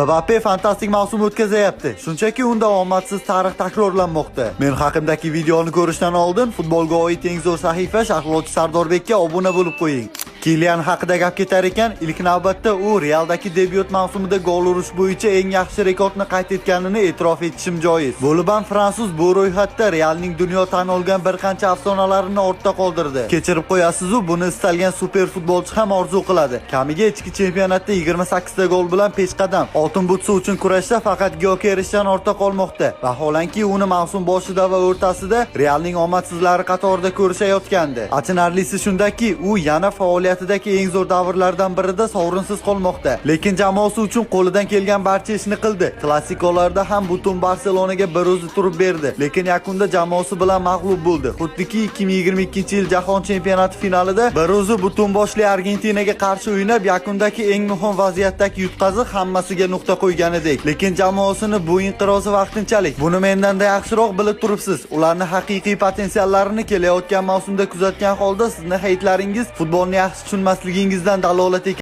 Mbappe fantastik mavsum o'tkazayapti. Shunchaki unda omadsiz tarix takrorlanmoqda. Men haqimdagi videoni ko'rishdan oldin futbolga oid eng zo'r sahifa sharhlovchi Sardorbekka obuna bo'lib qo'ying. Kilian haqida gap ketar ekan, ilk navbatda u Realdagi debyut mavsumida gol urish bo'yicha eng yaxshi rekordni qayd etganini e'tirof etishim joiz. Bo'libam fransuz bu ro'yxatda Realning dunyo tan olgan bir qancha afsonalarini ortda qoldirdi. Kechirib qo'yasiz-u, buni istalgan super futbolchi ham orzu qiladi. Kamiga ichki chempionatda 28 ta gol bilan peshqadam. Oltin butsi uchun kurashda faqat Gyokerisdan ortda qolmoqda. Vaholanki uni mavsum boshida va o'rtasida Realning omadsizlari qatorida ko'rishayotgandi. Achinarlisi shundaki, u yana faoliyatidagi eng zo'r davrlardan birida sovrinsiz qolmoqda. Lekin jamoasi uchun qo'lidan kelgan barcha ishni qildi. Klassikolarda ham butun Barselonaga bir o'zi turib berdi, lekin yakunda jamoasi bilan mag'lub bo'ldi. Xuddiki 2022-yil Jahon chempionati finalida bir o'zi butun boshli Argentinaga qarshi o'ynab, yakundagi eng muhim vaziyatdagi yutqazib hammasiga nuqta qo'yganidek. Lekin jamoasini bu inqirozi vaqtinchalik. Buni mendanda yaxshiroq bilib turibsiz. Ularni haqiqiy potensiallarini kelayotgan mavsumda kuzatgan holda sizni haytlaringiz futbolni yaxshi tushunmasligingizdan dalolat ekan.